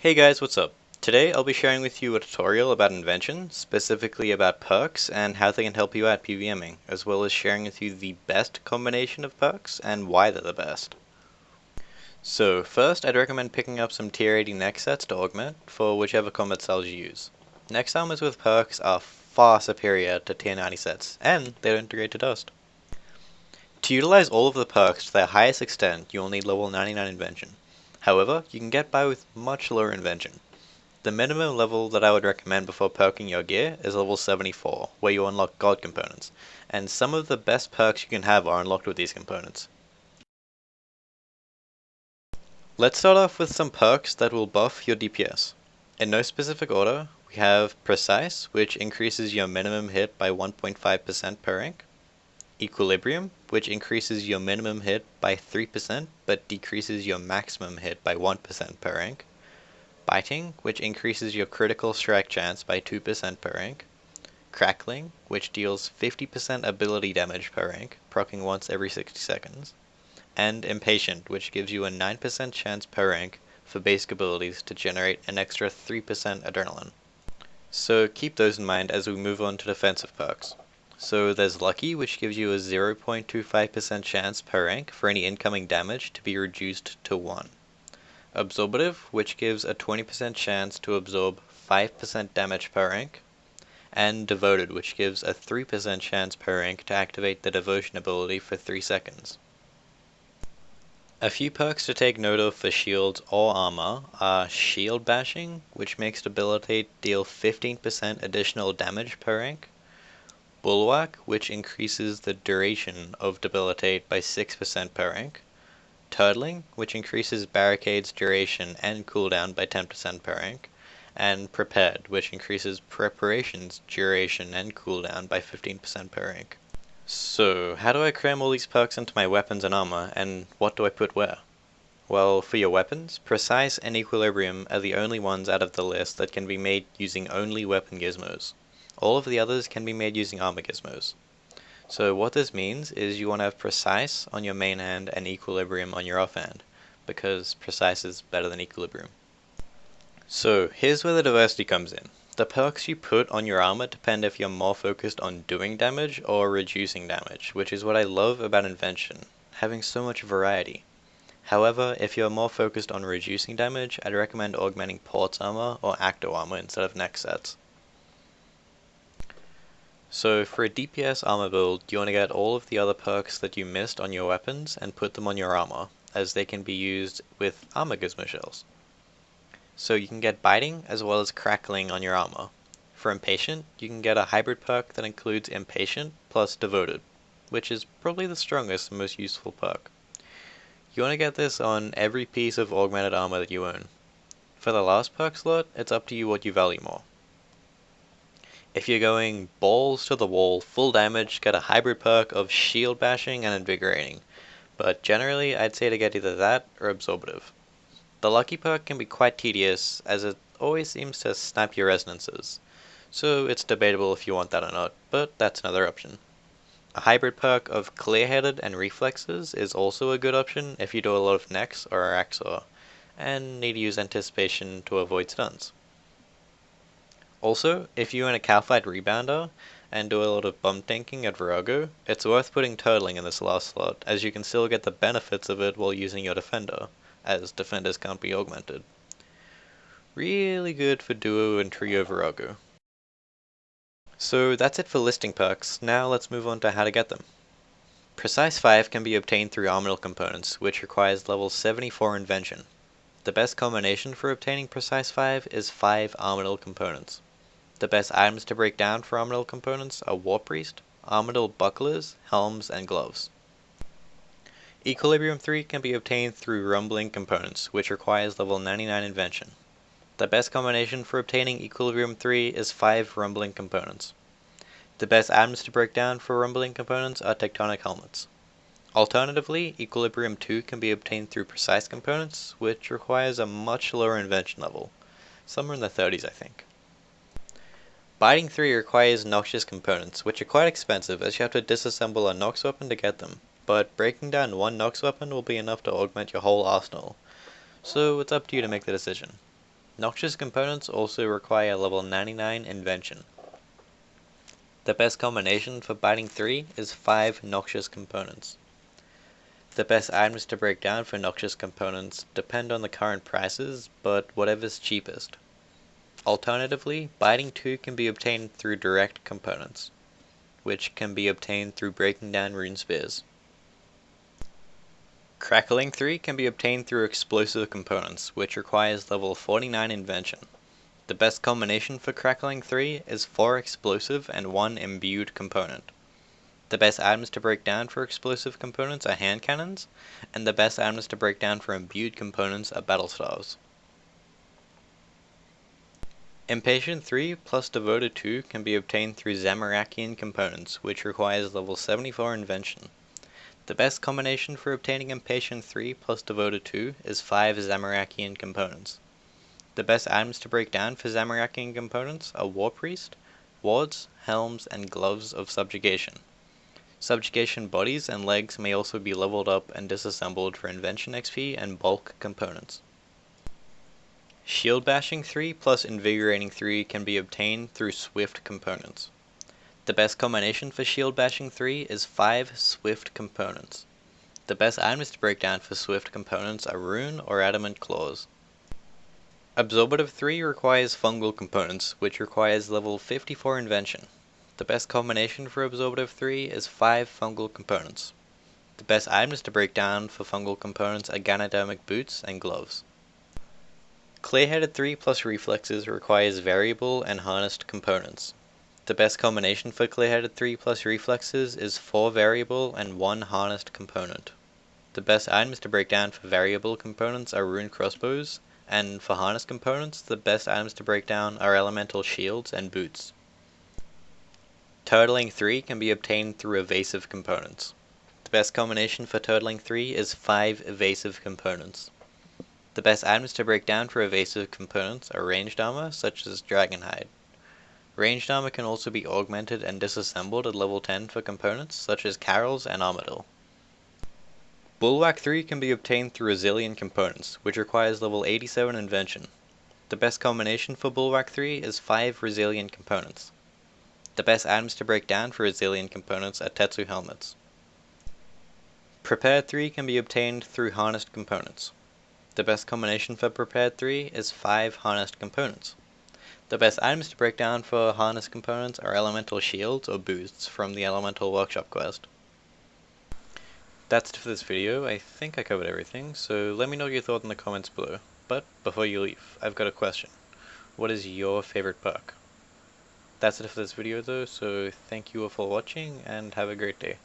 Hey guys, what's up? Today I'll be sharing with you a tutorial about Invention, specifically about perks and how they can help you at PVMing, as well as sharing with you the best combination of perks and why they're the best. So first, I'd recommend picking up some tier 80 neck sets to augment for whichever combat styles you use. Next armors with perks are far superior to tier 90 sets, and they don't degrade to dust. To utilize all of the perks to their highest extent, you will need level 99 Invention. However, you can get by with much lower Invention. The minimum level that I would recommend before perking your gear is level 74, where you unlock God components, and some of the best perks you can have are unlocked with these components. Let's start off with some perks that will buff your DPS. In no specific order, we have Precise, which increases your minimum hit by 1.5% per rank. Equilibrium, which increases your minimum hit by 3% but decreases your maximum hit by 1% per rank. Biting, which increases your critical strike chance by 2% per rank. Crackling, which deals 50% ability damage per rank, proccing once every 60 seconds. And Impatient, which gives you a 9% chance per rank for basic abilities to generate an extra 3% adrenaline. So keep those in mind as we move on to defensive perks. So there's Lucky, which gives you a 0.25% chance per rank for any incoming damage to be reduced to 1. Absorbative, which gives a 20% chance to absorb 5% damage per rank, and Devoted, which gives a 3% chance per rank to activate the Devotion ability for 3 seconds. A few perks to take note of for shields or armor are Shield Bashing, which makes Debilitate deal 15% additional damage per rank, Bulwark, which increases the duration of Debilitate by 6% per rank, Turtling, which increases Barricade's duration and cooldown by 10% per rank, and Prepared, which increases Preparation's duration and cooldown by 15% per rank. So, how do I cram all these perks into my weapons and armor, and what do I put where? Well, for your weapons, Precise and Equilibrium are the only ones out of the list that can be made using only weapon gizmos. All of the others can be made using armor gizmos. So what this means is you want to have Precise on your main hand and Equilibrium on your offhand, because Precise is better than Equilibrium. So here's where the diversity comes in. The perks you put on your armor depend if you're more focused on doing damage or reducing damage, which is what I love about Invention, having so much variety. However, if you're more focused on reducing damage, I'd recommend augmenting Port's armor or Acto armor instead of neck sets. So for a DPS armor build, you want to get all of the other perks that you missed on your weapons and put them on your armor, as they can be used with armor gizmo shells. So you can get Biting as well as Crackling on your armor. For Impatient, you can get a hybrid perk that includes Impatient plus Devoted, which is probably the strongest and most useful perk. You want to get this on every piece of augmented armor that you own. For the last perk slot, it's up to you what you value more. If you're going balls to the wall, full damage, get a hybrid perk of Shield Bashing and Invigorating, but generally I'd say to get either that or Absorbative. The Lucky perk can be quite tedious, as it always seems to snap your resonances, so it's debatable if you want that or not, but that's another option. A hybrid perk of Clear-Headed and Reflexes is also a good option if you do a lot of necks or Axor, and need to use Anticipation to avoid stuns. Also, if you own a Calfight Rebounder and do a lot of bump tanking at Virago, it's worth putting Turtling in this last slot, as you can still get the benefits of it while using your Defender, as Defenders can't be augmented. Really good for Duo and Trio Virago. So that's it for listing perks, now let's move on to how to get them. Precise 5 can be obtained through Armoral components, which requires level 74 Invention. The best combination for obtaining Precise 5 is 5 Armoral components. The best items to break down for Armoral components are War Priest, Armoral bucklers, helms, and gloves. Equilibrium 3 can be obtained through Rumbling components, which requires level 99 Invention. The best combination for obtaining Equilibrium 3 is 5 Rumbling components. The best items to break down for Rumbling components are Tectonic helmets. Alternatively, Equilibrium 2 can be obtained through Precise components, which requires a much lower Invention level, somewhere in the 30s I think. Biting 3 requires Noxious components, which are quite expensive as you have to disassemble a Nox weapon to get them, but breaking down one Nox weapon will be enough to augment your whole arsenal, so it's up to you to make the decision. Noxious components also require level 99 Invention. The best combination for biting 3 is 5 noxious components. The best items to break down for noxious components depend on the current prices, but whatever's cheapest. Alternatively, biting 2 can be obtained through direct components, which can be obtained through breaking down rune spears. Crackling 3 can be obtained through explosive components, which requires level 49 Invention. The best combination for Crackling 3 is 4 explosive and 1 imbued component. The best items to break down for explosive components are hand cannons, and the best items to break down for imbued components are battle stars. Impatient 3 plus Devoted 2 can be obtained through Zamorakian components, which requires level 74 Invention. The best combination for obtaining Impatient 3 plus Devoted 2 is 5 Zamorakian components. The best items to break down for Zamorakian components are War Priest, wards, helms, and gloves of subjugation. Subjugation bodies and legs may also be leveled up and disassembled for Invention XP and bulk components. Shield Bashing 3 plus Invigorating 3 can be obtained through Swift components. The best combination for Shield Bashing 3 is 5 Swift components. The best items to break down for Swift components are Rune or Adamant Claws. Absorbative 3 requires fungal components, which requires level 54 Invention. The best combination for Absorbative 3 is 5 fungal components. The best items to break down for fungal components are Ganodermic boots and gloves. Clear-headed 3 plus reflexes requires variable and harnessed components. The best combination for clear-headed 3 plus reflexes is 4 variable and 1 harnessed component. The best items to break down for variable components are rune crossbows, and for harness components, the best items to break down are elemental shields and boots. Turtling 3 can be obtained through evasive components. The best combination for Turtling 3 is 5 evasive components. The best items to break down for evasive components are ranged armor, such as Dragonhide. Ranged armor can also be augmented and disassembled at level 10 for components, such as Carols and Armadillo. Bulwark 3 can be obtained through Resilient components, which requires level 87 Invention. The best combination for Bulwark 3 is 5 Resilient components. The best items to break down for Resilient components are Tetsu helmets. Prepared 3 can be obtained through harnessed components. The best combination for Prepared 3 is 5 harnessed components. The best items to break down for harnessed components are elemental shields or boosts from the Elemental Workshop quest. That's it for this video. I think I covered everything, so let me know your thoughts in the comments below. But before you leave, I've got a question. What is your favorite perk? That's it for this video though, so thank you all for watching and have a great day.